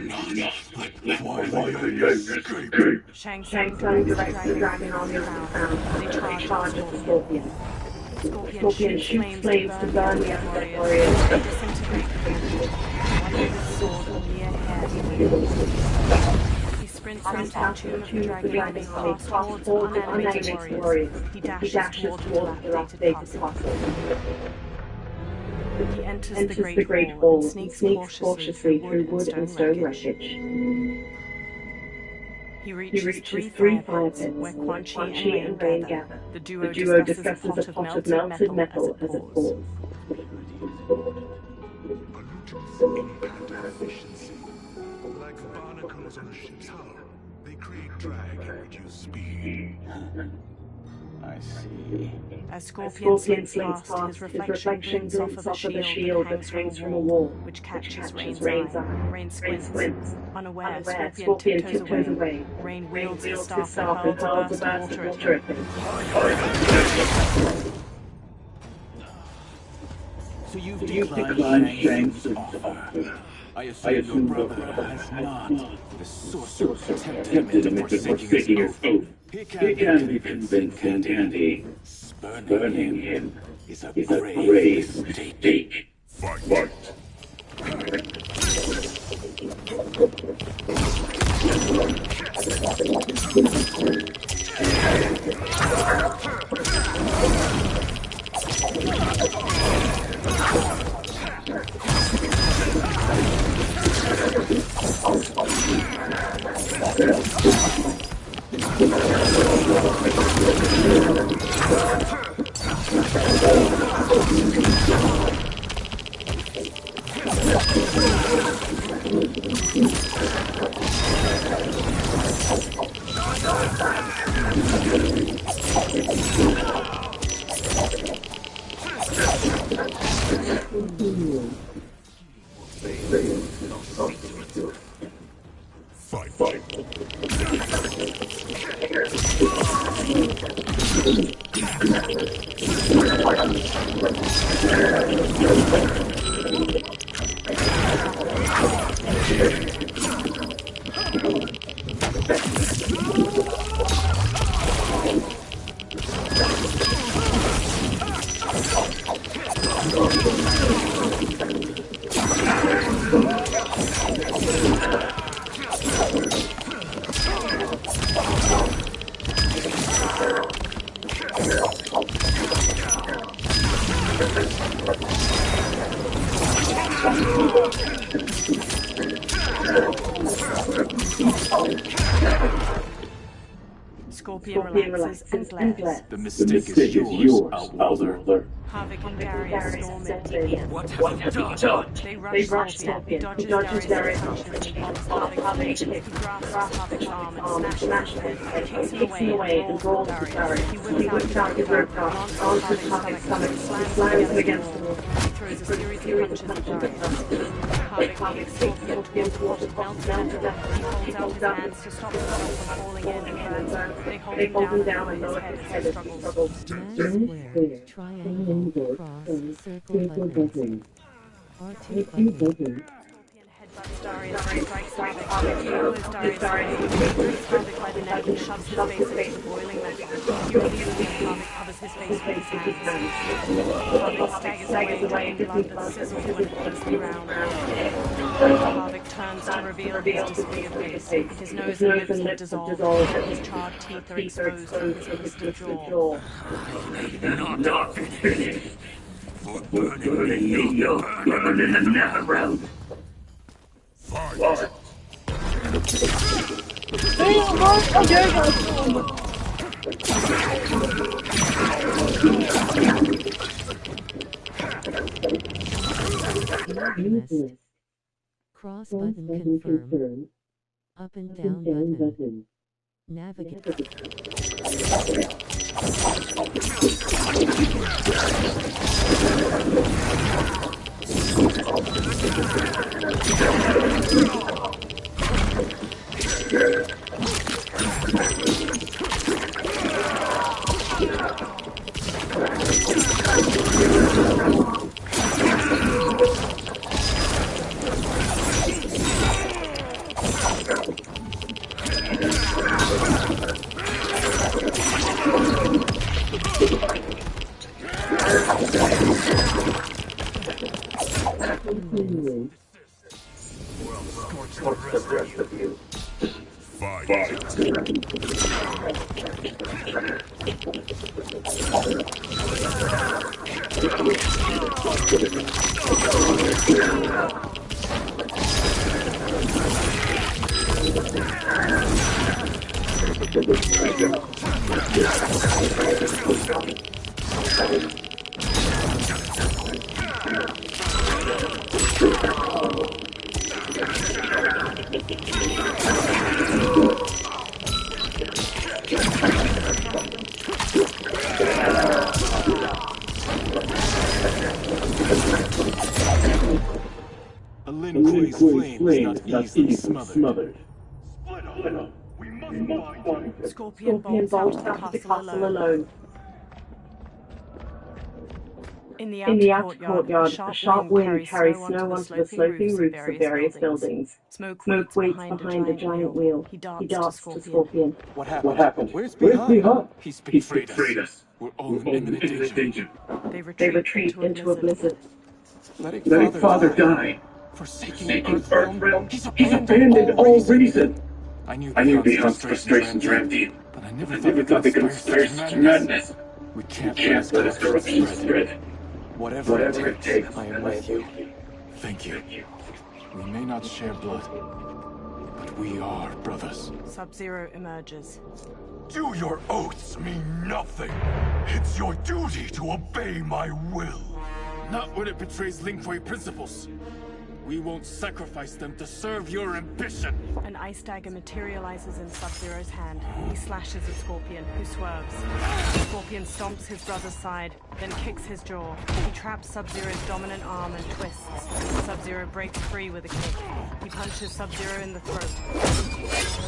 Why they escape? Shang Shang Tsung Tsung directs the directs the dragon dragon army to army the to the ground. ground. They They charge at the charge at the scorpion. scorpion. Scorpion Scorpion shoots shoots flames to flames to burn the burn the undead undead warriors. They warriors. disintegrate the building. One with his sword only a hair away. He sprints out to the tomb of the dragon army, past hordes of unanimated warriors. He dashes toward the dilapidated castle. He enters the Great Hall and sneaks cautiously through wood and stone wreckage. He reaches three fire pits where Quan Chi and Rain gather. The duo discusses a pot of melted metal as it pours. Pollutants impact efficiency. Like barnacles on a ship's hull, they create drag and reduce speed. I see. As Scorpion slinks past, his reflection glints off of a shield that hangs from a wall, which catches Rain's eye. Rain squints. Unaware, Scorpion tiptoes away. Rain wields his staff and hurls a burst of water at him. So you've declined Shang's offer. I assume your brother has not. The sorcerer tempted him into forsaking his oath. He can't be convinced, can he? Spurning him is a grave mistake. Fight. Scorpion relaxes and glares. The mistake is yours, Outworlder. Havoc and Darius storm in. What have you done? They rush Scorpion. He dodges Darius' punches and blocks Havoc. He grasps Havoc's arm and smashes his head. He kicks him away and brawls with Darius. He whips out his rope dart, launches Havoc's stomach, slams him against the wall. He throws a series of punches at Darius. Havoc kicks Scorpion towards the pot of melted metal. He holds out his hands to stop the pot from falling in and burns. They hold him down and lower his head as he struggles. Square, triangle, cross, circle button. R2 button. Headbutts Darius and strikes Havoc. He elbows Darius and grips Havoc by the neck and shoves his face into the boiling metal. He releases him. Havoc covers his face with his hands. Havoc staggers away, blood that sizzles when he falls to the ground. Havoc turns to reveal his disfigured face. His nose and lips have dissolved, and his charred teeth are exposed from his twisted jaw. Not finished. For burning me, you'll burn in another round. Fight. Useless. Cross button confirm. Up and down button. Navigate. Scorpion wins. Scorch the rest of you. A Lin Kuei's flame is not easily smothered. Scorpion bolts out of the castle alone. In the outer courtyard, a sharp wind carries snow onto the sloping roofs of various buildings. Smoke waits behind a giant wheel. He darts to Scorpion. What happened? Where's Bihar? He's betrayed us. We're all in imminent danger. They retreat into a blizzard. Letting Father die. Forsaking Earthrealm. He's abandoned all reason. I knew Bihan's frustrations ran deep, but I never thought they could inspire such madness. We can't Let his corruption spread. Whatever it takes, I am with you. Thank you. We may not share blood, but we are brothers. Sub-Zero emerges. Do your oaths mean nothing? It's your duty to obey my will. Not when it betrays Lin Kuei principles. We won't sacrifice them to serve your ambition. An ice dagger materializes in Sub-Zero's hand. He slashes at Scorpion, who swerves. Scorpion stomps his brother's side, then kicks his jaw. He traps Sub-Zero's dominant arm and twists. Sub-Zero breaks free with a kick. He punches Sub-Zero in the throat.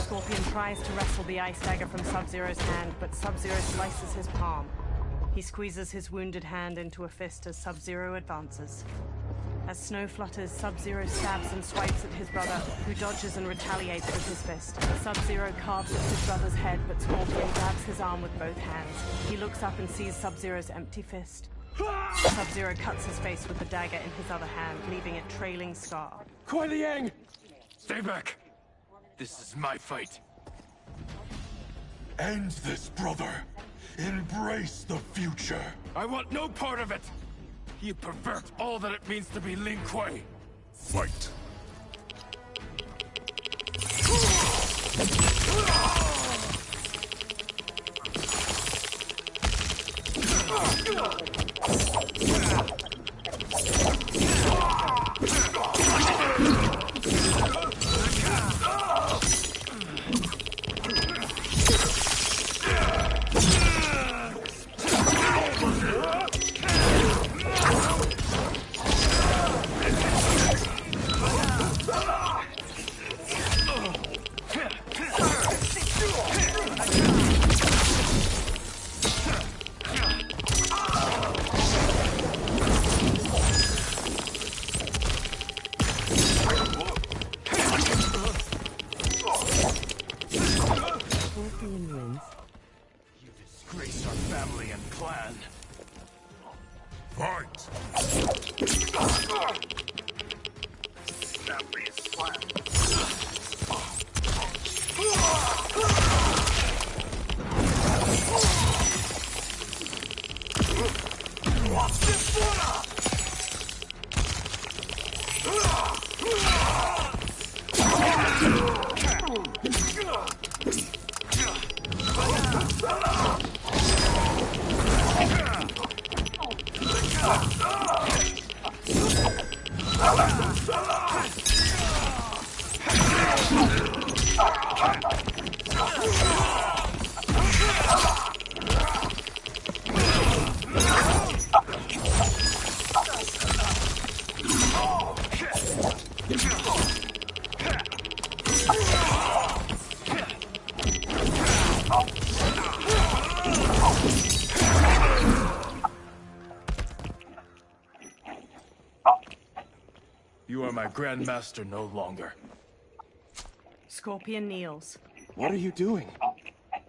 Scorpion tries to wrestle the ice dagger from Sub-Zero's hand, but Sub-Zero slices his palm. He squeezes his wounded hand into a fist as Sub-Zero advances. As snow flutters, Sub-Zero stabs and swipes at his brother, who dodges and retaliates with his fist. Sub-Zero carves at his brother's head, but Scorpion grabs his arm with both hands. He looks up and sees Sub-Zero's empty fist. Sub-Zero cuts his face with the dagger in his other hand, leaving a trailing scar. Kuei Liang! Stay back. This is my fight. End this, brother. Embrace the future. I want no part of it! You pervert all that it means to be Lin Kuei! Fight. Scorpion wins. You disgrace our family and clan. Fight. Family is clan. You are my Grandmaster no longer. Scorpion kneels. What are you doing?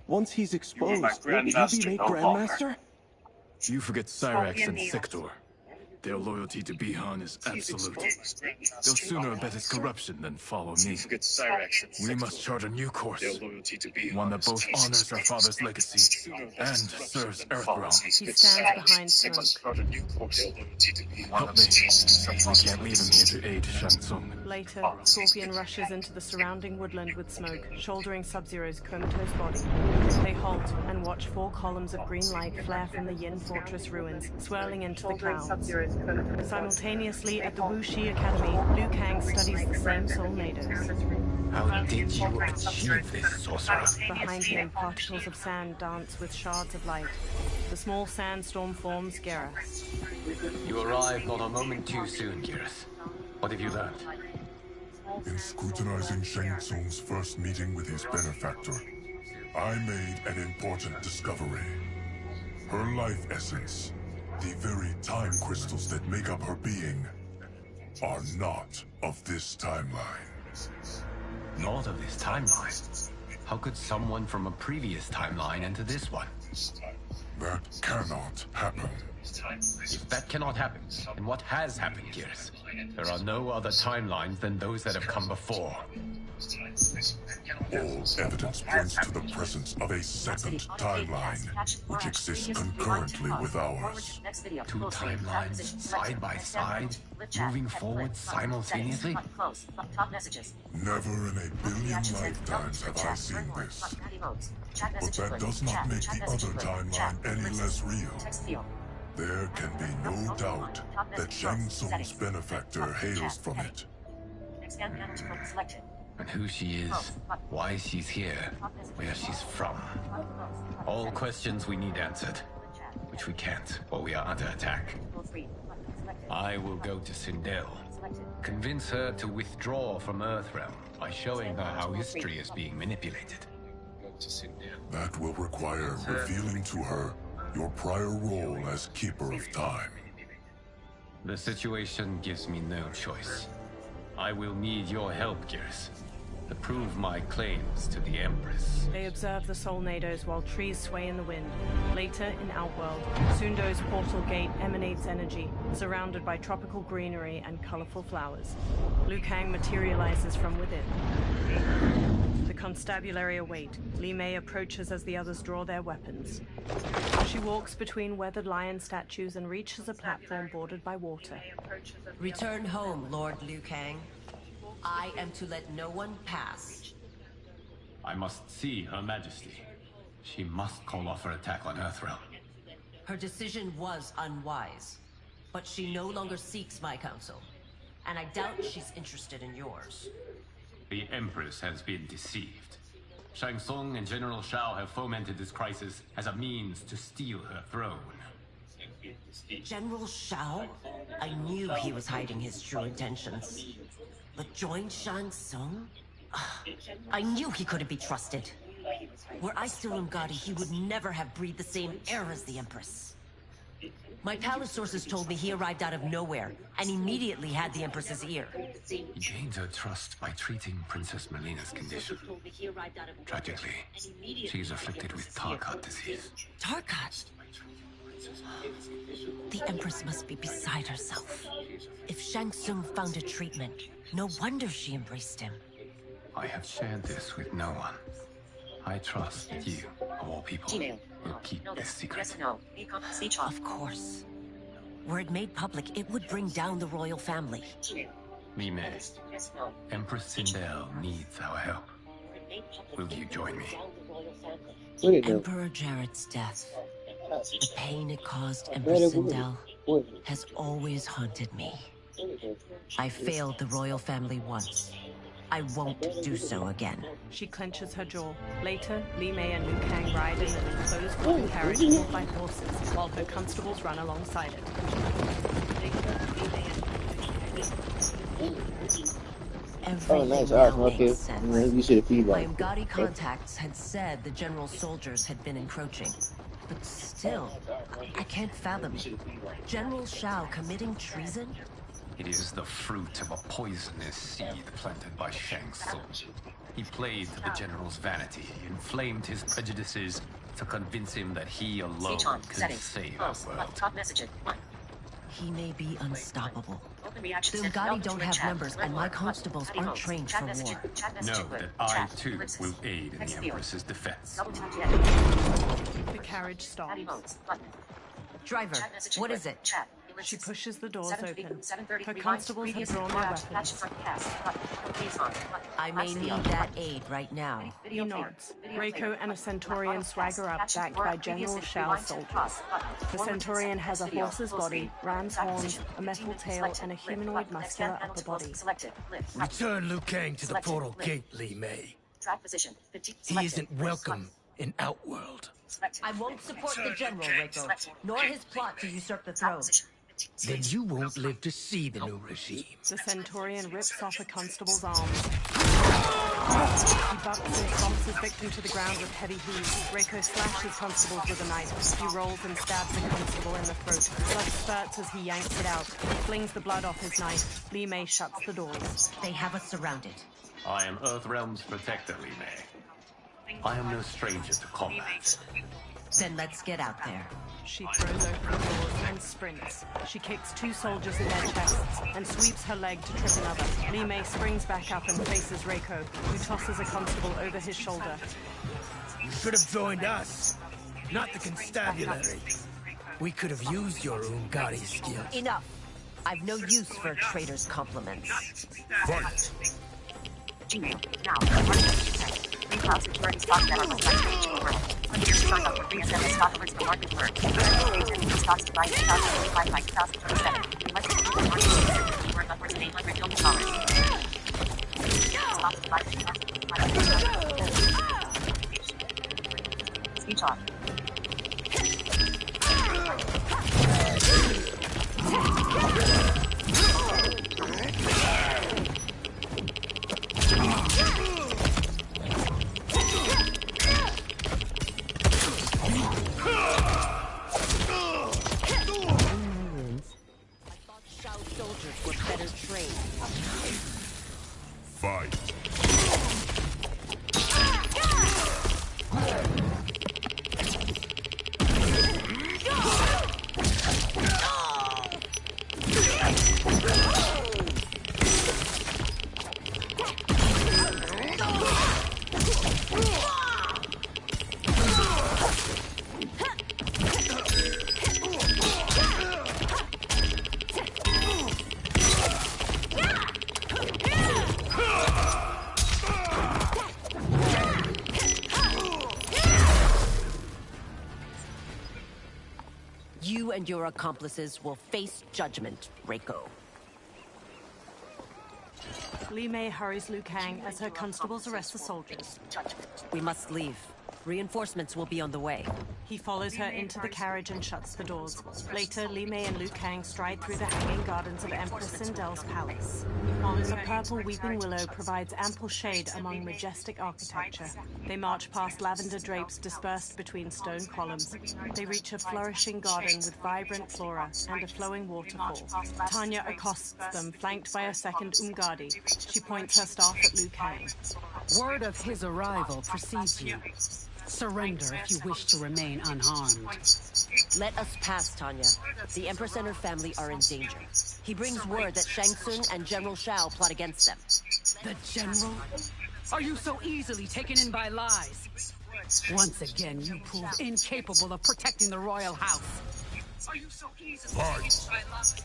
Once he's exposed, my won't you be Grandmaster made no longer. Grandmaster? You forget Cyrax and Sector. Their loyalty to Bihan is absolute. They'll sooner abet his corruption than follow me. We must chart a new course, one that both honors our father's legacy and serves Earthrealm. He stands behind smoke. Help me. We can't leave him here to aid Shang Tsung. Later, Scorpion rushes into the surrounding woodland with smoke, shouldering Sub-Zero's comatose body. They halt and watch 4 columns of green light flare from the Yin Fortress ruins, swirling into the clouds. Simultaneously, at the Wuxi Academy, Liu Kang studies the same soulnados. How did you achieve this, sorcerer? Behind him, particles of sand dance with shards of light. The small sandstorm forms Geras. You arrived not a moment too soon, Geras. What have you learned? In scrutinizing Shang Tsung's first meeting with his benefactor, I made an important discovery. Her life essence, the very time crystals that make up her being, are not of this timeline. Not of this timeline. How could someone from a previous timeline enter this one? That cannot happen. If that cannot happen, then what has happened, Geras? There are no other timelines than those that have come before. All evidence points to the presence of a second timeline, which exists concurrently with ours. 2 timelines, side by side, moving forward simultaneously? Never in a billion lifetimes have I seen this. But that does not make the other timeline any less real. There can be no doubt that Shang Tsung's benefactor hails from it. And who she is, why she's here, where she's from. All questions we need answered, which we can't while we are under attack. I will go to Sindel, convince her to withdraw from Earthrealm by showing her how history is being manipulated. That will require revealing to her your prior role as Keeper of Time. The situation gives me no choice. I will need your help, Geras, to prove my claims to the Empress. They observe the soulnados while trees sway in the wind. Later, in Outworld, Sundo's portal gate emanates energy, surrounded by tropical greenery and colorful flowers. Liu Kang materializes from within. The constabulary await. Li Mei approaches as the others draw their weapons. She walks between weathered lion statues and reaches a platform bordered by water. Return home, Lord Liu Kang. I am to let no one pass. I must see Her Majesty. She must call off her attack on Earthrealm. Her decision was unwise, but she no longer seeks my counsel, and I doubt she's interested in yours. The Empress has been deceived. Shang Tsung and General Shao have fomented this crisis as a means to steal her throne. General Shao? I knew he was hiding his true intentions. But join Shang Tsung? I knew he couldn't be trusted. Were I still Umgadi, he would never have breathed the same air as the Empress. My palace sources told me he arrived out of nowhere, and immediately had the Empress's ear. He gained her trust by treating Princess Melina's condition. Tragically, she is afflicted with Tarkat disease. Tarkat? The Empress must be beside herself. If Shang Tsung found a treatment, no wonder she embraced him. I have shared this with no one. I trust that you, of all people, will keep this secret. Of course. Were it made public, it would bring down the royal family. Li Mei, Empress Sindel needs our help. Will you join me? Emperor Jarrett's death, the pain it caused Empress Sindel, has always haunted me. I failed the royal family once. I won't do so again. She clenches her jaw. Later, Li Mei and Liu Kang ride in an enclosed wooden carriage pulled by horses, while her constables run alongside it. Everything now makes sense. You should have feed My Umgadi contacts had said the general soldiers had been encroaching. But still, I can't fathom it. General Shao committing treason? It is the fruit of a poisonous seed planted by Shang Tsung. He played to the general's vanity, inflamed his prejudices to convince him that he alone could save our world. He may be unstoppable. The Umgadi don't have numbers, and my constables aren't trained for war. Know that I, too, will aid in the Empress's defense. The carriage stops. Driver, what is it? She pushes the doors open. Her constables have drawn their weapons. I may need that aid right now. He nods. Reiko and a Centaurian swagger up, backed by General Shao's soldiers. The Centaurian has a horse's body, ram's horns, a metal tail, and a humanoid muscular upper body. Return Liu Kang to the portal gate, Li Mei. He isn't welcome in Outworld. I won't support the General, Reiko, nor his plot to usurp the throne. Then you won't live to see the new regime. The Centaurian rips off a constable's arms. He bucks and stomps his victim to the ground with heavy hooves. Reiko slashes constables with a knife. He rolls and stabs the constable in the throat. Blood spurts as he yanks it out. He flings the blood off his knife. Li Mei shuts the doors. They have us surrounded. I am Earthrealm's protector, Li Mei. I am no stranger to combat. Then let's get out there. She throws open the doors and sprints. She kicks two soldiers in their chests and sweeps her leg to trip another. Li Mei springs back up and faces Reiko, who tosses a constable over his shoulder. You should have joined us, not the constabulary. We could have used your Umgadi skills. Enough. I've no use for a traitor's compliments. Fight! Speech off. Fight! You and your accomplices will face judgment, Reiko. Li Mei hurries Liu Kang as her constables arrest the soldiers. We must leave. Reinforcements will be on the way. He follows her into the carriage and shuts the doors. Later, Li Mei and Liu Kang stride through the hanging gardens of Empress Sindel's palace. A purple weeping willow provides ample shade among majestic architecture. They march past lavender drapes dispersed between stone columns. They reach a flourishing garden with vibrant flora and a flowing waterfall. Tanya accosts them, flanked by a second Umgadi. She points her staff at Liu Kang. Word of his arrival precedes you. Surrender if you wish to remain unharmed. Let us pass, Tanya. The Empress and her family are in danger. He brings word that Shang Tsung and General Shao plot against them. The General? Are you so easily taken in by lies? Once again, you prove incapable of protecting the royal house. Are you so easily taken by lies?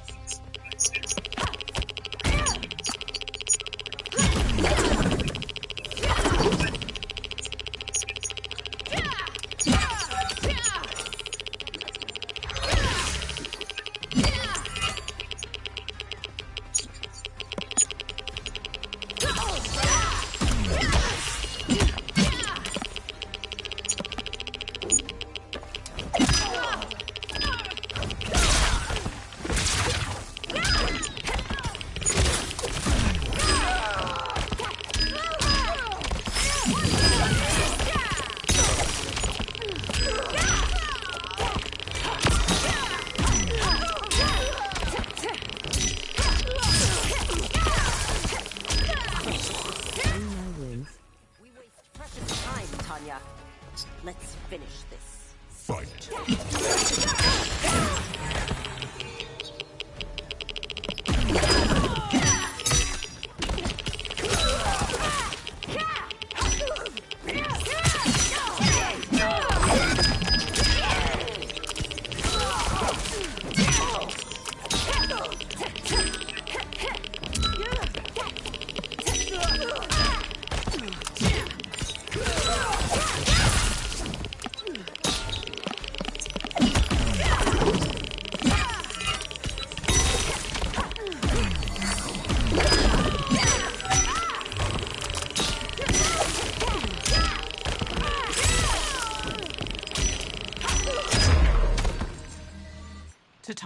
Let's finish this. Fight!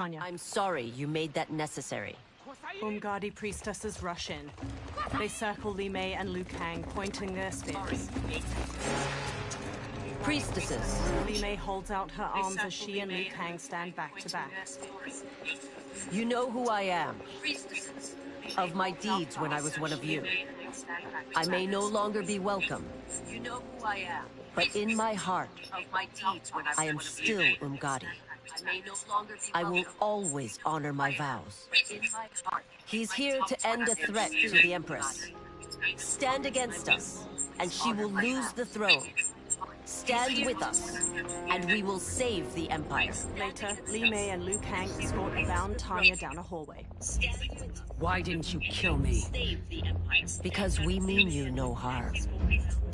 Tanya. I'm sorry you made that necessary. Umgadi priestesses rush in. They circle Li Mei and Liu Kang, pointing their spears. Priestesses. Li Mei holds out her arms as she and Liu Kang stand back to back. You know who I am. Of my deeds when I was one of you. I may no longer be welcome. You know who I am. But in my heart, I am still Umgadi. I will always honor my vows. He's here to end a threat to the Empress. Stand against us, and she will lose the throne. Stand with us, and we will save the Empire. Later, Li Mei and Liu Kang escort a bound Tanya down a hallway. Why didn't you kill me? Because we mean you no harm.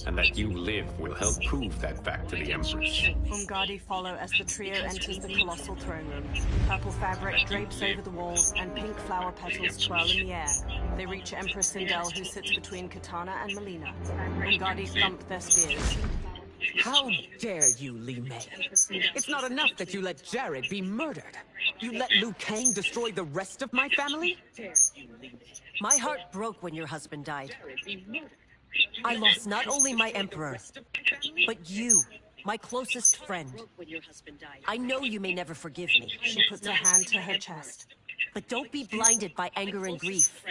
And that you live will help prove that fact to the Empress. Umgadi follow as the trio enters the colossal throne room. Purple fabric drapes over the walls, and pink flower petals twirl in the air. They reach Empress Sindel, who sits between Kitana and Melina. Umgadi thump their spears. How dare you, Li Mei? It's not enough that you let Jared be murdered. You let Liu Kang destroy the rest of my family? My heart broke when your husband died. I lost not only my emperor, but you, my closest friend. I know you may never forgive me. She puts her hand to her chest. But don't be blinded by anger and grief.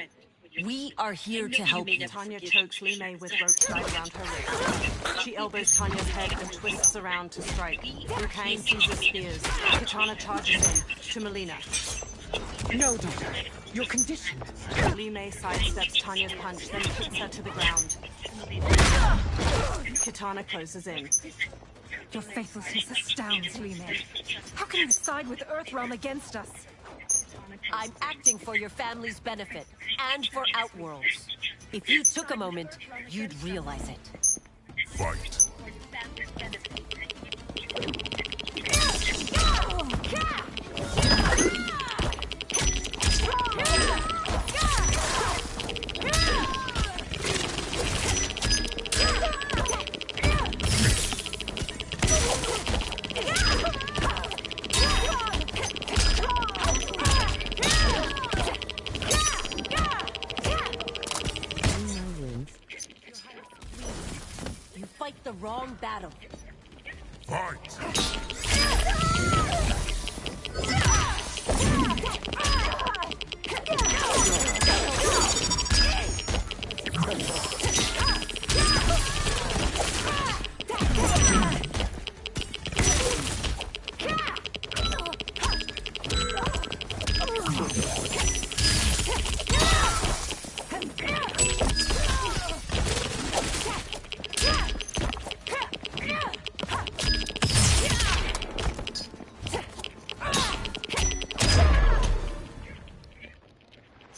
We are here to help you. Tanya chokes Li Mei with rope tied around her wrist. She elbows Tanya's head and twists around to strike. Liu Kang seizes spears. Kitana charges in to Melina. No, daughter. Your condition. Li Mei sidesteps Tanya's punch, then kicks her to the ground. Kitana closes in. Your faithlessness astounds, Li Mei. How can you side with Earthrealm against us? I'm acting for your family's benefit, and for Outworld's. If you took a moment, you'd realize it. Fight. You fight the wrong battle. Fight!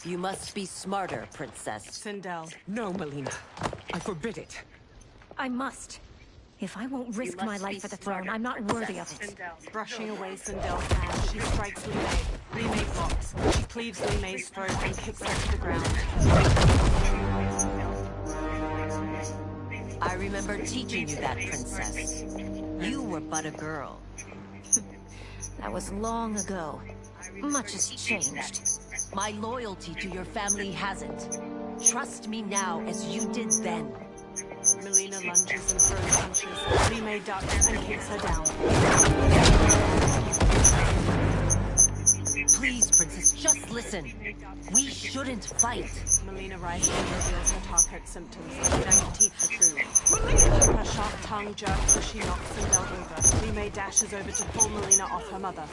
You must be smarter, Princess. Sindel. No, Melina. I forbid it. I must. If I won't risk my life for the throne, I'm not worthy of it. Brushing away Sindel's hand, she strikes Li Mei. Li Mei blocks. She cleaves Li Mei's throat and kicks her to the ground. I remember teaching you that, Princess. You were but a girl. That was long ago. Much has changed. My loyalty to your family hasn't. Trust me now as you did then. Melina lunges and throws punches. Li Mei ducks and kicks her down. Please, Princess, just listen. We shouldn't fight. Melina rises and reveals her Tarkert symptoms. Jagged teeth protrude. Her sharp tongue jerks as she knocks Sindel over. Li Mei dashes over to pull Melina off her mother.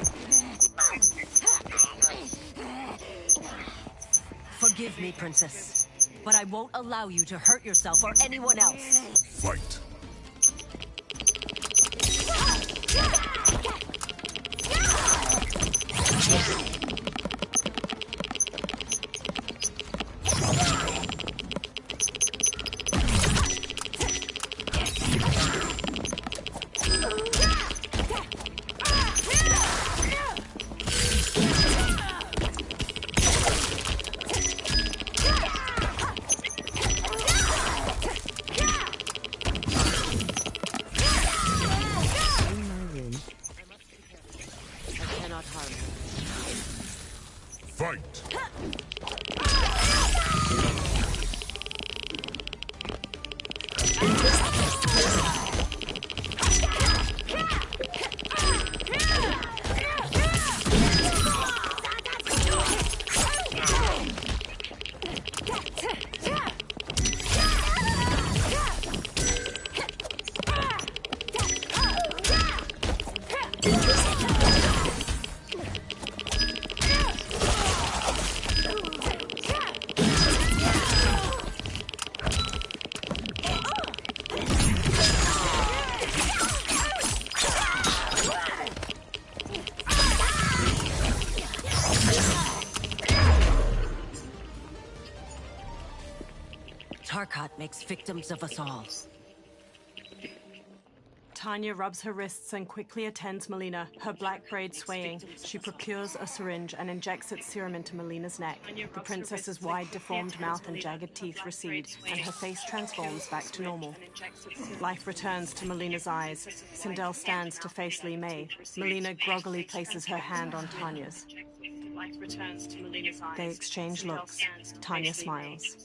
Forgive me, Princess, but I won't allow you to hurt yourself or anyone else. Fight. Tarkat makes victims of us all. Tanya rubs her wrists and quickly attends Melina, her black braid swaying. She procures a syringe and injects its serum into Melina's neck. The princess's wide, deformed mouth and jagged teeth recede, and her face transforms back to normal. Life returns to Melina's eyes. Sindel stands to face Li Mei. Melina groggily places her hand on Tanya's. They exchange looks. Tanya smiles.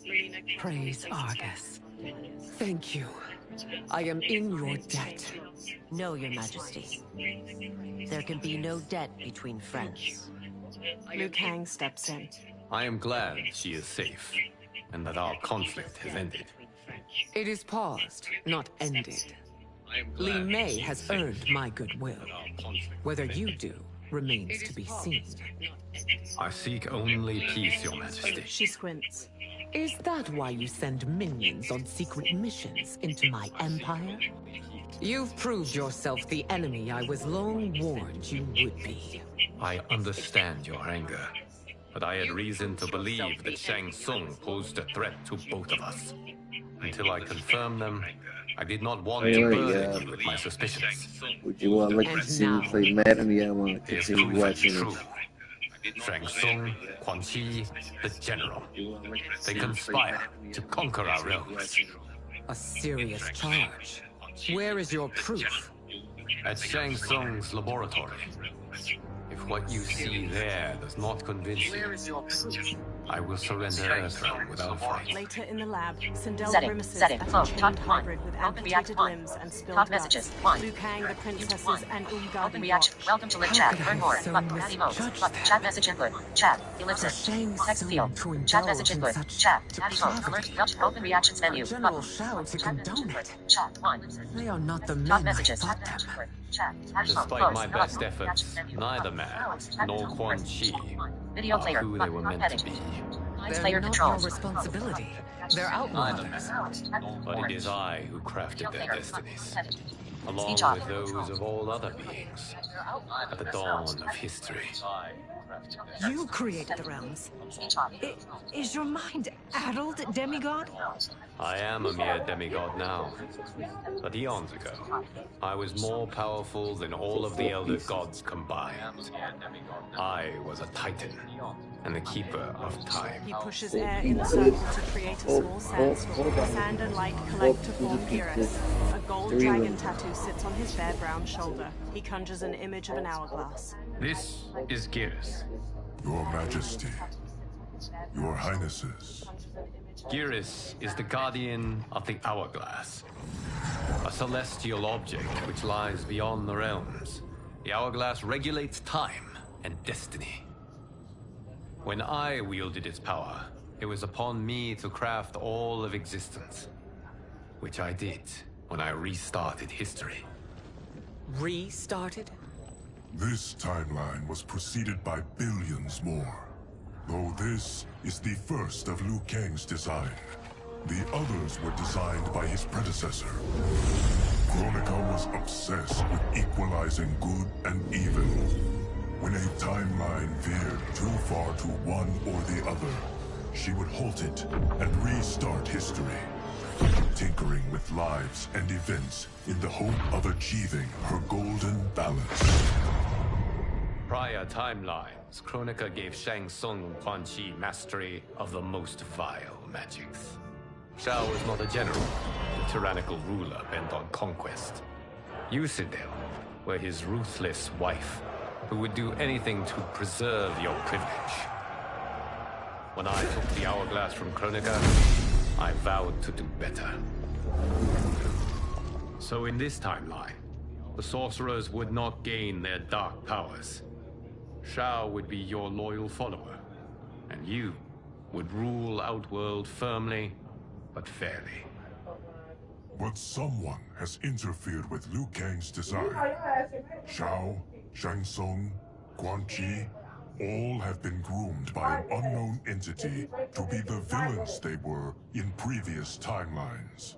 Praise Argus. Thank you. I am in your debt. No, Your Majesty. There can be no debt between friends. Liu Kang steps in. I am glad she is safe, and that our conflict has ended. It is paused, not ended. Li Mei has earned my goodwill. Whether you do remains to be seen. I seek only peace, Your Majesty. She squints. Is that why you send minions on secret missions into my empire? You've proved yourself the enemy I was long warned you would be. I understand your anger, but I had reason to believe that Shang Tsung posed a threat to both of us. Until I confirmed them, I did not want to burden you with my suspicions. Would you like to see me play Madden? Yeah, I want to continue watching it. Shang Tsung, Quan Chi, the General. They conspire to conquer our realms. A serious charge. Where is your proof? At Shang Tsung's laboratory. If what you see there does not convince you, I will surrender Earthrealm without fight. Later in the lab, Sindel grimaces Setting. at Flow. a chained Talk hybrid with Open react amputated 1. limbs and spilled Talk guts. messages 1. Liu Kang, the princesses, 1. and Umgadi Open reaction. Welcome to live chat. Learn more. Patty modes. Chat message input. Chat. Ellipsis. Text field. Chat message input. Chat. Patty mode. Alert. Open reactions menu. General Shao to condone it. Chat 1. They are not the men Talk I messages. thought them. Chat. Despite my best efforts, neither man nor Quan Chi Video player. are who they were meant to be. They're Player not controls. your responsibility. They're outriders. But it is I who crafted their destinies, along Speech off. with those of all other beings, at the dawn of history. You created the realms. Is your mind addled, demigod? I am a mere demigod now, but eons ago, I was more powerful than all of the elder gods combined. I was a titan, and the keeper of time. He pushes air in the circle to create a small sandstorm. Sand and light collect to form Geras. A gold dragon tattoo sits on his bare brown shoulder. He conjures an image of an hourglass. This is Geras. Your Majesty, Your Highnesses. Geras is the guardian of the hourglass, a celestial object which lies beyond the realms. The hourglass regulates time and destiny. When I wielded its power, it was upon me to craft all of existence, which I did when I restarted history. Restarted? This timeline was preceded by billions more. Though this is the first of Liu Kang's design. The others were designed by his predecessor. Kronika was obsessed with equalizing good and evil. When a timeline veered too far to one or the other, she would halt it and restart history, tinkering with lives and events in the hope of achieving her golden balance. Prior timelines, Kronika gave Shang Tsung and Quan Chi mastery of the most vile magics. Shao was not a general, a tyrannical ruler bent on conquest. You, Sindel, were his ruthless wife, who would do anything to preserve your privilege. When I took the hourglass from Kronika, I vowed to do better. So in this timeline, the sorcerers would not gain their dark powers. Shao would be your loyal follower, and you would rule Outworld firmly, but fairly. But someone has interfered with Liu Kang's design. Shao, Shang Tsung, Quan Chi, all have been groomed by an unknown entity to be the villains they were in previous timelines.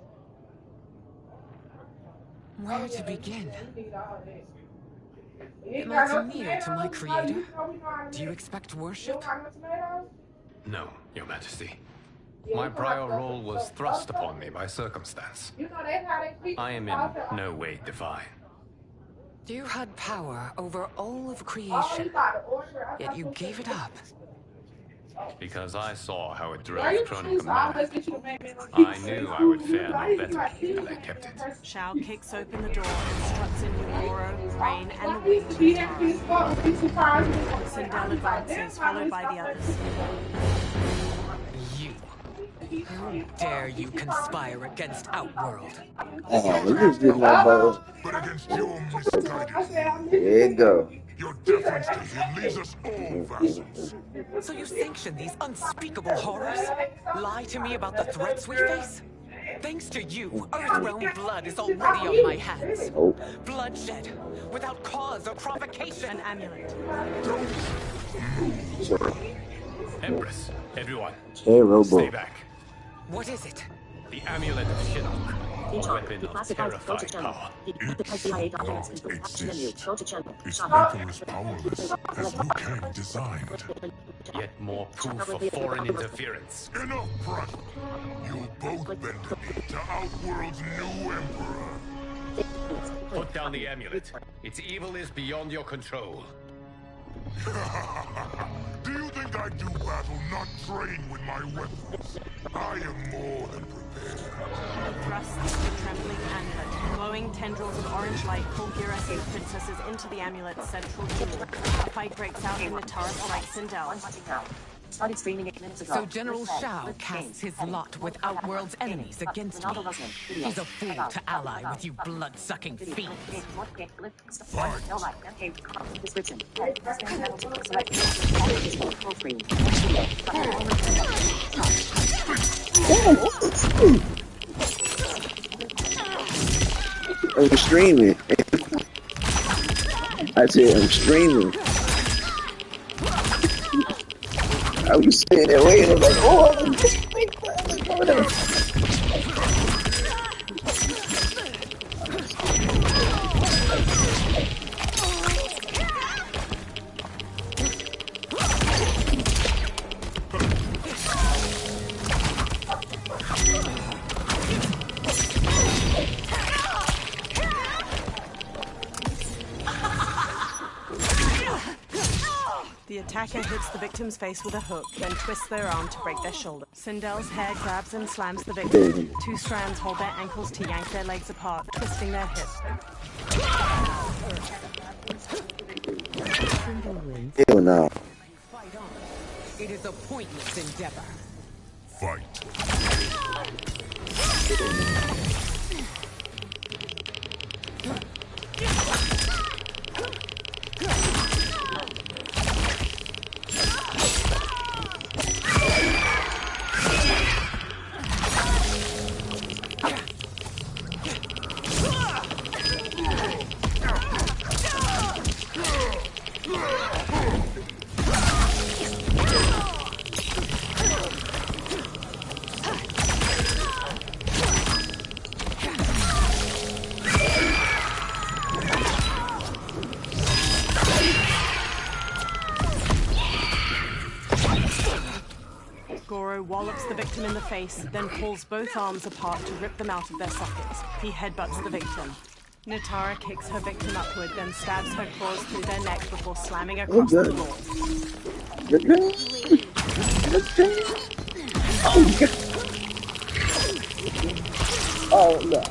Where to begin? Am I to kneel to my creator? Do you expect worship? No, Your Majesty. My prior role was thrust upon me by circumstance. I am in no way divine. You had power over all of creation, yet you gave it up. Because I saw how it drove Kronika mad. I knew I would fare no better, and I kept it. Shao kicks open the door and struts in with Goro, Rain, and the winged Nitara. Sindel advances, followed by the others. You. How dare you conspire against Outworld? Oh, we just did my bow. But against your misguided, There you go. your deference to him leaves us all vassals. So you sanction these unspeakable horrors? Lie to me about the threats we face? Thanks to you, Earthrealm blood is already on my hands. Oh. Bloodshed, without cause or provocation. An amulet. Empress, everyone, Terrible. stay back. What is it? The amulet of Shinnok. A weapon of terrifying power. It should not exist. Its maker is powerless, as Liu Kang designed. Yet more proof of foreign interference. Enough prattle. You both bend the knee to Outworld's new emperor. Put down the amulet. Its evil is beyond your control. Do you think I do battle not trained with my weapons? I am more than prepared. Thrusts the trembling amulet. Glowing tendrils of orange light pull Geras and the princesses into the amulet's central jewel. A fight breaks out and Nitara strikes Sindel. Started streaming 8 minutes ago. So General Shao casts his lot with Outworld's enemies against me. He's a fool to ally with you blood-sucking fiends. Description. I'm streaming. I said I'm streaming. I was sitting there waiting. I'm like, oh, The attacker hits the victim's face with a hook, then twists their arm to break their shoulder. Sindel's hair grabs and slams the victim. Two strands hold their ankles to yank their legs apart, twisting their hips. hell no. Fight on. It is a pointless endeavor. Fight. Goro wallops the victim in the face, then pulls both arms apart to rip them out of their sockets. He headbutts the victim. Nitara kicks her victim upward, then stabs her claws through their neck before slamming across the floor. Oh, no.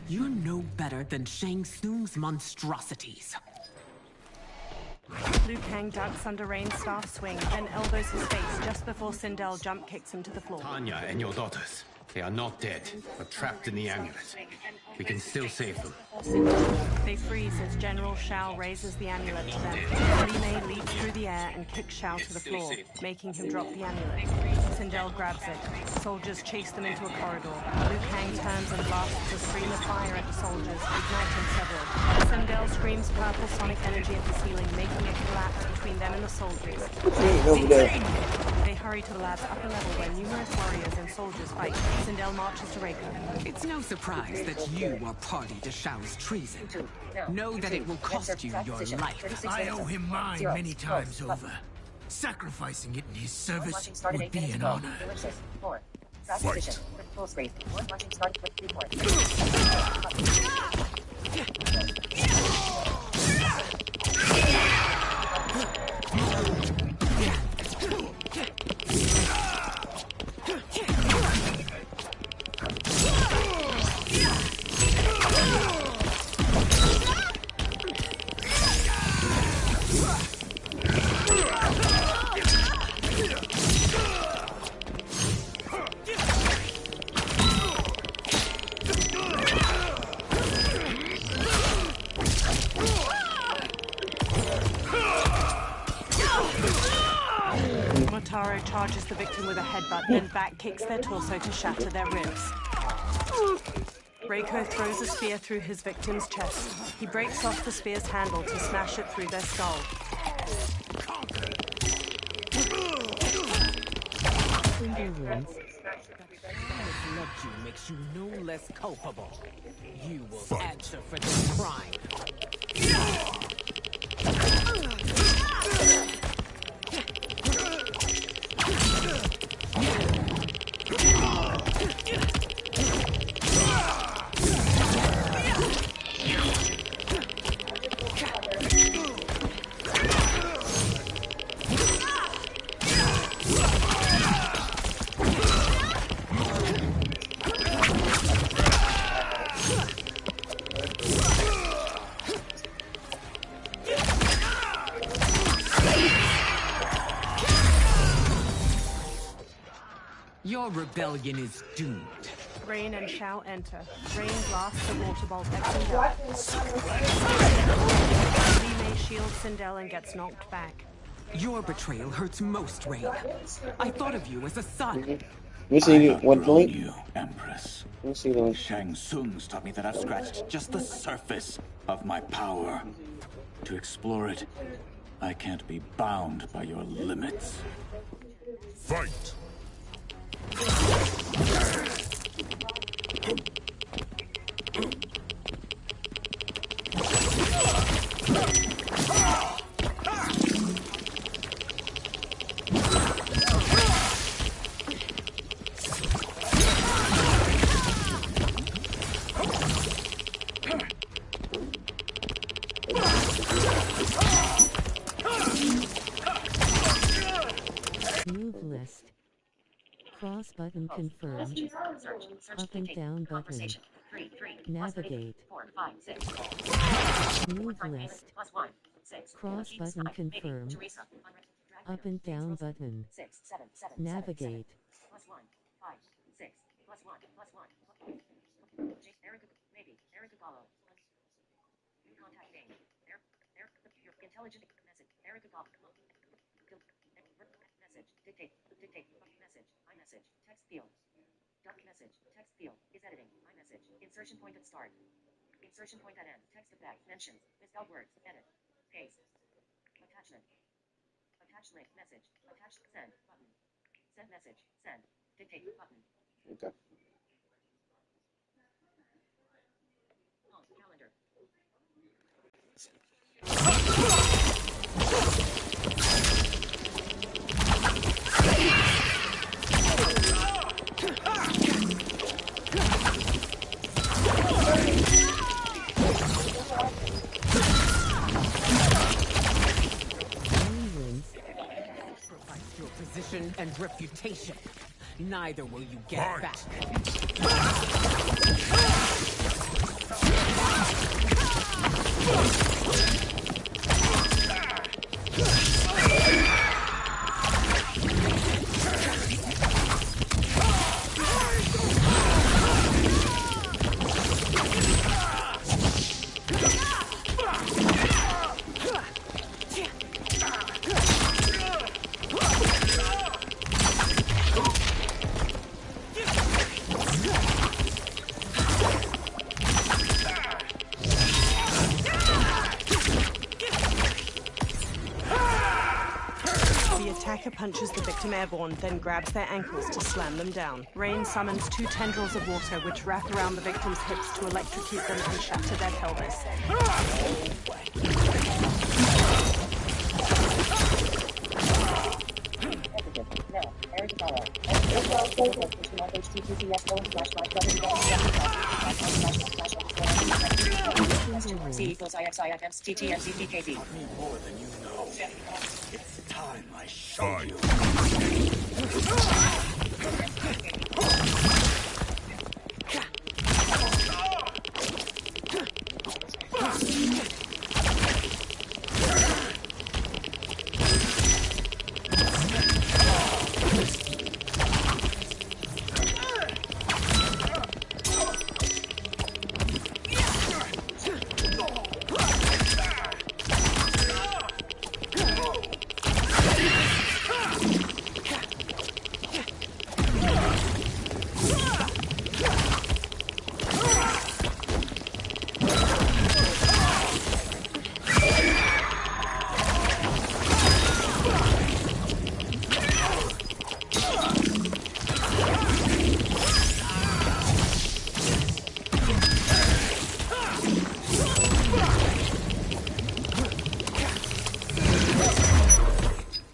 You're no better than Shang Tsung's monstrosities. Liu Kang ducks under Rain's staff swing, then elbows his face just before Sindel jump kicks him to the floor. Tanya and your daughters. They are not dead, but trapped in the amulet. We can still save them. They freeze as General Shao raises the amulet to them. Li Mei leaps through the air and kicks Shao to the floor, making him drop the amulet. Sindel grabs it. Soldiers chase them into a corridor. Liu Kang turns and blasts a stream of fire at the soldiers, igniting several. Sindel screams purple sonic energy at the ceiling, making it collapse between them and the soldiers. Over there. They hurry to the lab's upper level where numerous warriors and soldiers fight. Sindel marches to Reiko. It's no surprise that you are party to Shao's treason. Know that it will cost you your life. I owe him mine many times over. Sacrificing it in his service would be an honor. Fight. Full screen. One watching start with report. Motaro charges the victim with a headbutt, then back kicks their torso to shatter their ribs. Reiko throws a spear through his victim's chest. He breaks off the spear's handle to smash it through their skull. Loved you makes you no less culpable. You will answer for this crime. Your rebellion is doomed. Rain and Shao enter. Rain blasts the water bolt at Sindel. Li Mei shields Sindel and gets knocked back. Your betrayal hurts most, Rain. I thought of you as a son. You see what grown link? you, Empress. You see the link? Shang Tsung's taught me that I've scratched just the surface of my power. To explore it, I can't be bound by your limits. Fight! Move list. Cross button confirmed. Up and down button. Navigate. Move list. Cross button confirmed. Up and down button. Navigate. Intelligent message. Erica Goff. Message. Dictate. Message. iMessage. Text field. Duck message. Text field. Is editing. iMessage. Insertion point at start. Insertion point at end. Text effect. Mentions. Misspelled words. Edit. Paste. Attachment. Attach link. Message. Attach. Send. Button. Send message. Send. Dictate. Button. Okay. Calendar. Sacrifice your position and reputation. Neither will you get Fight. back. attacker punches the victim airborne, then grabs their ankles to slam them down. Rain summons 2 tendrils of water which wrap around the victim's hips to electrocute them and shatter their pelvis. No, error to follow. C equals IXIFMs TTMZPKZ. More than you know. It's time I show Fine. you.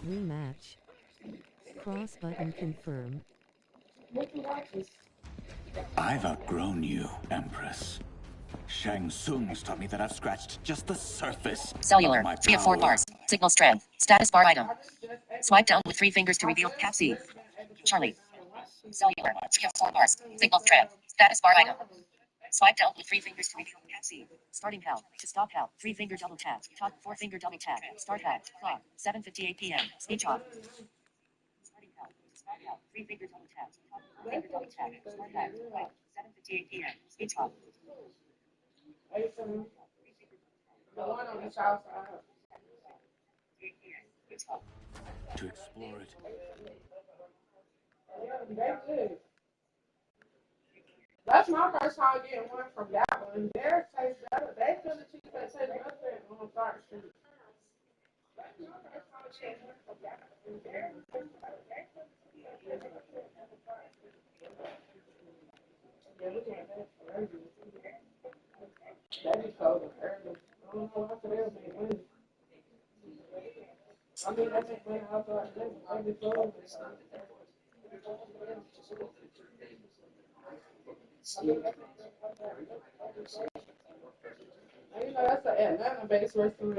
Rematch. Cross button confirm. I've outgrown you, Empress. Shang Tsung's taught me that I've scratched just the surface Cellular. of my 3 of 4 power. bars. Signal strength. Status bar item. Swipe down with 3 fingers to reveal. Cap C. Charlie. Cellular. 3 of 4 bars. Signal strength. Status bar item. Swipe down with 3 fingers to reveal. Cap C. Starting count. To stop count. 3 finger double tap. Top 4 finger double tap. Start count. Clock. 7:58 p.m. Speech off. Starting count. To start count. 3 finger double tap. Top 4 finger double tap. Start count. Clock. 7:58 p.m. Speech off. To explore it. That's my first time getting one from that one. Theirs tastes better. They feel the cheese that tastes better on Clark Street. That's my first time getting one from that one. Theirs tastes better. They feel the cheese that tastes better on Clark Street. Yeah, we can't have it early. That be cold early. I don't know after they'll be winning. I mean, I think when I thought they be cold. You know, that's an Atlanta-based restaurant.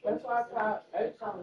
That's why I thought H-Town.